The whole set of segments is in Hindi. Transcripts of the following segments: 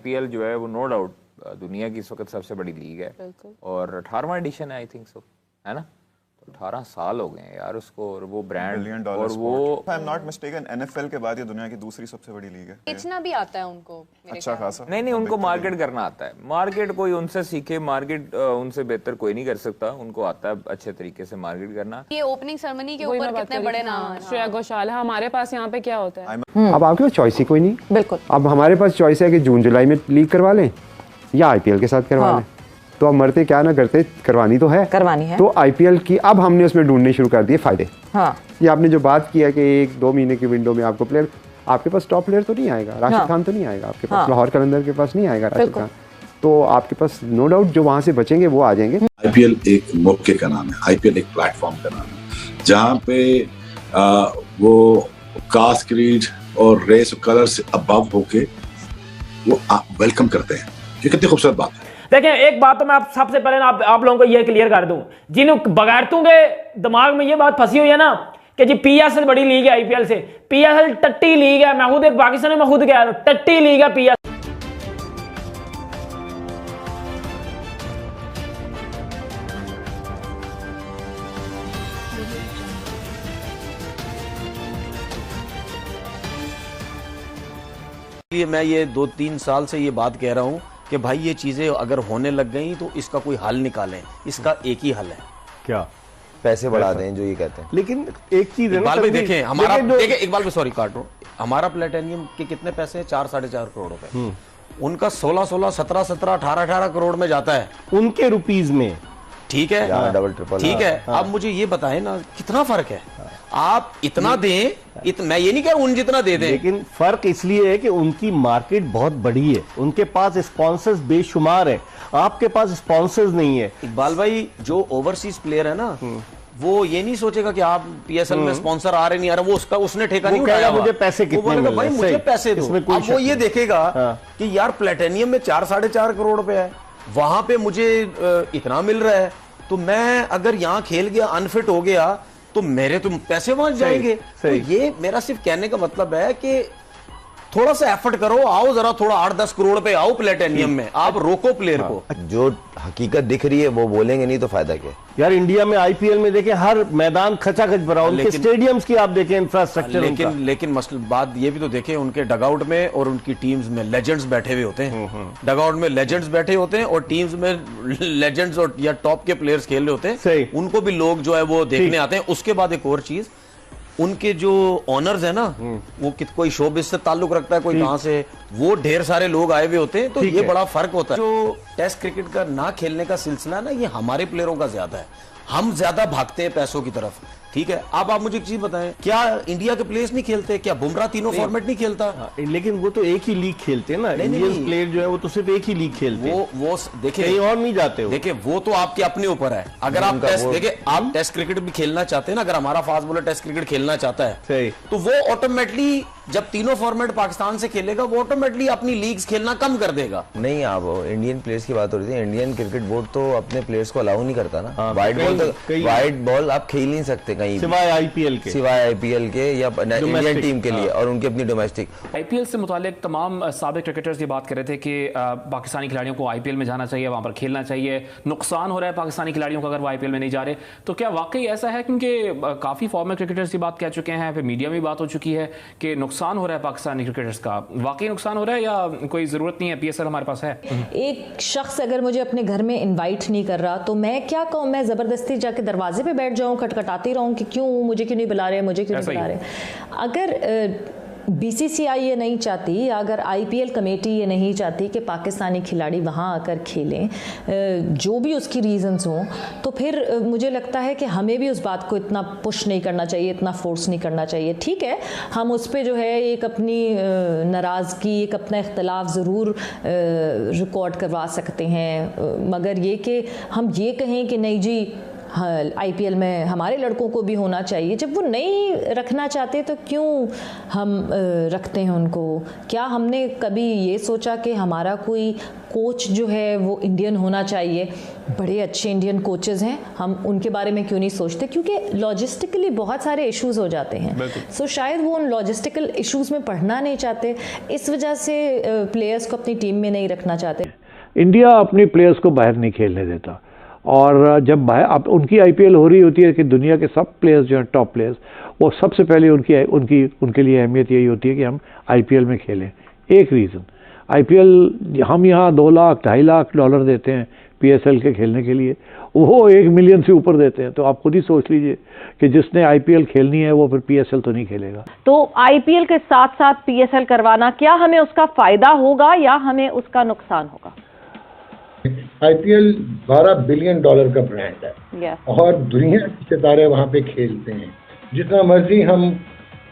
आईपीएल जो है वो नो डाउट दुनिया की इस वक्त सबसे बड़ी लीग है और 18वां एडिशन है आई थिंक सो, है ना? तो 18 साल हो गए हैं यार उसको, और वो ब्रांड और वो I am not mistaken NFL के बाद ये दुनिया की दूसरी सबसे बड़ी लीग है। बेचना भी आता है उनको मेरे अच्छा ख्याल खासा। नहीं उनको मार्केट करना आता है। मार्केट कोई उनसे सीखे, मार्केट उनसे बेहतर कोई नहीं कर सकता। उनको आता है अच्छे तरीके से मार्केट करना। ये ओपनिंग सेरेमनी के ऊपर कितने बड़े नाम हैं। श्रेया घोषाल है हमारे पास। यहाँ पे क्या होता है, अब आपके पास चॉइस ही कोई नहीं। बिल्कुल। अब हमारे पास चॉइस है कि जून जुलाई में लीग करवा लें या आईपीएल के साथ करवा लें। तो अब मरते क्या ना करते, करवानी है। तो आईपीएल की अब हमने उसमें ढूंढने शुरू कर दिए फायदे। हाँ। ये आपने जो बात की है कि 1-2 महीने की विंडो में आपको प्लेयर, आपके पास टॉप प्लेयर तो नहीं आएगा, राशिद खान तो नहीं आएगा आपके पास, लाहौर कलंदर के पास नहीं आएगा राशिद खान, तो आपके पास नो डाउट जो वहां से बचेंगे वो आ जाएंगे। आईपीएल एक मौके का नाम है, आईपीएल एक प्लेटफॉर्म का नाम है जहाँ पे वो कास्ट, क्रीड और रेस और कलर से अबव होके वो वेलकम करते हैं। ये कितनी खूबसूरत बात है। देखें, एक बात तो मैं सबसे पहले आप लोगों को ये क्लियर कर दूं, जिन बगैरतों के दिमाग में ये बात फंसी हुई है ना कि जी पीएसएल बड़ी लीग है आईपीएल से। पीएसएल टट्टी लीग है। मैं खुद एक पाकिस्तान में खुद कह रहा हूं, टट्टी लीग है पीएसएल। मैं ये 2-3 साल से ये बात कह रहा हूं कि भाई ये चीजें अगर होने लग गई तो इसका कोई हल निकालें। इसका एक ही हल है, क्या? पैसे बढ़ा दें, जो ये कहते हैं। लेकिन एक चीज है इकबाल भाई, देखें हमारा, देखें इकबाल भाई, सॉरी काट रहा हूं, हमारा प्लेटिनियम के कितने पैसे हैं? 4-4.5 करोड़ रुपए। उनका 16-16, 17-17, 18-18 करोड़ में जाता है उनके रुपीज में। ठीक है, डबल ट्रिपल। ठीक है। अब मुझे ये बताएं ना, कितना फर्क है? आप इतना दें, मैं ये नहीं कह रहा उन जितना दे दें, लेकिन फर्क इसलिए है कि उनकी मार्केट बहुत बड़ी है, उनके पास स्पॉन्सर्स बेशुमार है, आपके पास स्पॉन्सर्स नहीं है। इकबाल भाई, जो ओवरसीज प्लेयर है ना, वो ये नहीं सोचेगा कि आप पीएसएल में स्पॉन्सर आ रहे नहीं आ रहे, वो उसका उसने ठेका नहीं उठाया। मुझे पैसे कितने मिल रहे हैं, भाई मुझे पैसे दो। अब वो ये देखेगा कि यार प्लेटिनियम में 4-4.5 करोड़ रुपए है, वहां पे मुझे इतना मिल रहा है, तो मैं अगर यहाँ खेल गया, अनफिट हो गया, तो मेरे तो पैसे वहां जाएंगे। तो ये मेरा सिर्फ कहने का मतलब है कि थोड़ा सा एफर्ट करो, आओ जरा, थोड़ा 8-10 करोड़ पे आओ प्लेटिनियम में, आप रोको प्लेयर को। जो हकीकत दिख रही है वो बोलेंगे नहीं तो फायदा क्या? यार इंडिया में आईपीएल में देखें हर मैदान खचाखच भरा, उनके स्टेडियम्स की आप देखें इंफ्रास्ट्रक्चर। लेकिन मसला बात ये भी तो देखें, उनके डगआउट में और उनकी टीम्स में लेजेंड्स बैठे हुए होते हैं। डगआउट में लेजेंड्स बैठे होते हैं और टीम्स में लेजेंड्स और या टॉप के प्लेयर्स खेल रहे होते हैं। उनको भी लोग जो है वो देखने आते हैं। उसके बाद एक और चीज, उनके जो ऑनर्स है ना, वो कोई शोबिज से ताल्लुक रखता है, कोई कहां से, वो ढेर सारे लोग आए हुए होते हैं। तो ये बड़ा फर्क होता है। जो टेस्ट क्रिकेट का ना खेलने का सिलसिला है ना, ये हमारे प्लेयरों का ज्यादा है। हम ज्यादा भागते हैं पैसों की तरफ। ठीक है, अब आप मुझे एक चीज बताएं, क्या इंडिया के प्लेयर्स नहीं खेलते? क्या बुमराह तीनों फॉर्मेट नहीं खेलता? लेकिन वो तो एक ही लीग खेलते हैं ना। इंडियन प्लेयर जो है वो तो सिर्फ एक ही लीग खेलते हैं। वो देखिए, कहीं और नहीं जाते। देखिए, वो तो आपके अपने ऊपर है। अगर आप टेस्ट, देखिए आप टेस्ट क्रिकेट भी खेलना चाहते हैं ना, अगर हमारा फास्ट बॉलर टेस्ट क्रिकेट खेलना चाहता है, तो वो ऑटोमेटिकली जब तीनों फॉर्मेट पाकिस्तान से खेलेगा, वो ऑटोमेटिकली अपनी लीग्स खेलना कम कर देगा। नहीं, आप इंडियन प्लेयर्स की बात हो रही थी। इंडियन क्रिकेट बोर्ड तो अपने प्लेयर्स को अलाउ नहीं करता ना। वाइट बॉल आप खेल नहीं सकते कहीं, सिवाय आईपीएल के या इंडियन टीम के लिए और उनकी अपनी डोमेस्टिक। आईपीएल से मुतालिक तमाम साबिक क्रिकेटर्स ये बात कर रहे थे कि पाकिस्तानी खिलाड़ियों को आईपीएल में जाना चाहिए, वहां पर खेलना चाहिए। नुकसान हो रहा है पाकिस्तानी खिलाड़ियों का अगर वो आईपीएल में नहीं जा रहे। तो क्या वाकई ऐसा है? क्योंकि काफी फॉर्मर क्रिकेटर्स ये बात कह चुके हैं, फिर मीडिया में बात हो चुकी है कि नुकसान हो रहा है पाकिस्तानी क्रिकेटर्स का। वाकई नुकसान हो रहा है या कोई जरूरत नहीं है? पीएसएल हमारे पास है। एक शख्स अगर मुझे अपने घर में इनवाइट नहीं कर रहा तो मैं क्या कहूँ? मैं जबरदस्ती जाके दरवाजे पे बैठ जाऊँ, खटखटाती रहूँ कि क्यों मुझे क्यों नहीं बुला रहे, मुझे क्यों नहीं बुला रहे? अगर बीसीसीआई ये नहीं चाहती, अगर आईपीएल कमेटी ये नहीं चाहती कि पाकिस्तानी खिलाड़ी वहाँ आकर खेलें, जो भी उसकी रीज़न्स हों, तो फिर मुझे लगता है कि हमें भी उस बात को इतना पुश नहीं करना चाहिए, इतना फोर्स नहीं करना चाहिए। ठीक है, हम उस पर जो है एक अपनी नाराज़गी, एक अपना इख्तलाफ ज़रूर रिकॉर्ड करवा सकते हैं, मगर ये कि हम ये कहें कि नहीं जी हाँ आईपीएल में हमारे लड़कों को भी होना चाहिए, जब वो नहीं रखना चाहते तो क्यों हम रखते हैं उनको? क्या हमने कभी ये सोचा कि हमारा कोई कोच जो है वो इंडियन होना चाहिए। बड़े अच्छे इंडियन कोचेज़ हैं, हम उनके बारे में क्यों नहीं सोचते, क्योंकि लॉजिस्टिकली बहुत सारे इश्यूज़ हो जाते हैं। सो शायद वो उन लॉजिस्टिकल इश्यूज़ में पढ़ना नहीं चाहते, इस वजह से प्लेयर्स को अपनी टीम में नहीं रखना चाहते। इंडिया अपने प्लेयर्स को बाहर नहीं खेलने देता, और जब बाहर अब उनकी आईपीएल हो रही होती है कि दुनिया के सब प्लेयर्स जो हैं टॉप प्लेयर्स, वो सबसे पहले उनके लिए अहमियत यही होती है कि हम आईपीएल में खेलें। एक रीज़न, आईपीएल हम यहाँ 2 लाख $2.5 लाख देते हैं पीएसएल के खेलने के लिए, वो 1 मिलियन से ऊपर देते हैं। तो आप खुद ही सोच लीजिए कि जिसने आईपीएल खेलनी है वो फिर पीएसएल तो नहीं खेलेगा। तो आईपीएल के साथ साथ पीएसएल करवाना, क्या हमें उसका फायदा होगा या हमें उसका नुकसान होगा? आईपीएल $12 बिलियन का ब्रांड है और दुनिया के सितारे वहाँ पे खेलते हैं। जितना मर्जी हम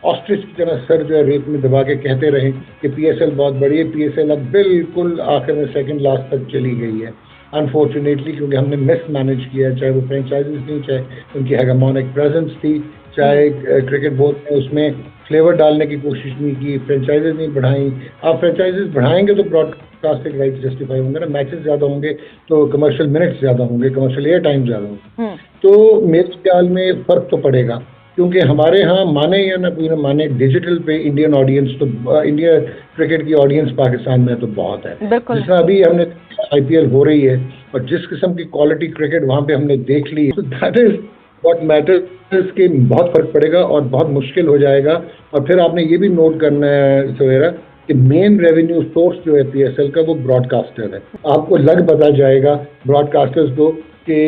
ऑस्ट्रिच की तरह सर जो है रेत में दबा के कहते रहें कि पीएसएल बहुत बड़ी है, पीएसएल अब बिल्कुल आखिर में सेकंड लास्ट तक चली गई है अनफॉर्चुनेटली, क्योंकि हमने मिसमैनेज किया, चाहे वो फ्रेंचाइजीज थी, चाहे उनकी हेगेमोनिक प्रेजेंस थी, चाहे क्रिकेट बोर्ड ने उसमें फ्लेवर डालने की कोशिश नहीं की, फ्रेंचाइजीज नहीं बढ़ाई। आप फ्रेंचाइजीज बढ़ाएंगे तो ब्रॉडकास्टिंग राइट जस्टिफाई होंगे ना, मैचेस ज़्यादा होंगे तो कमर्शियल मिनट्स ज़्यादा होंगे, कमर्शियल एयर टाइम ज़्यादा होंगे। तो मेरे ख्याल में फ़र्क तो पड़ेगा, क्योंकि हमारे यहाँ माने या ना माने डिजिटल पे इंडियन ऑडियंस तो इंडिया क्रिकेट की ऑडियंस पाकिस्तान में तो बहुत है। जिस तरह अभी हमने आईपीएल हो रही है और जिस किस्म की क्वालिटी क्रिकेट वहाँ पे हमने देख ली, तो दैट इज व्हाट मैटर्स के बहुत फर्क पड़ेगा और बहुत मुश्किल हो जाएगा। और फिर आपने ये भी नोट करना है सवेरा कि मेन रेवेन्यू सोर्स जो है पीएसएल का वो ब्रॉडकास्टर है। आपको लग पता जाएगा ब्रॉडकास्टर्स को कि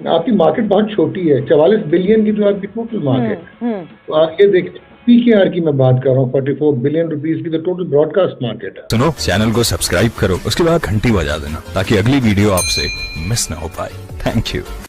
आपकी मार्केट बहुत छोटी है, 44 बिलियन की जो आपकी टोटल मार्केट। तो आप ये देखिए, पीकेआर की मैं बात कर रहा हूँ, 44 बिलियन रुपीस की तो टोटल ब्रॉडकास्ट मार्केट है। सुनो, चैनल को सब्सक्राइब करो, उसके बाद घंटी बजा देना ताकि अगली वीडियो आपसे मिस ना हो पाए। Thank you.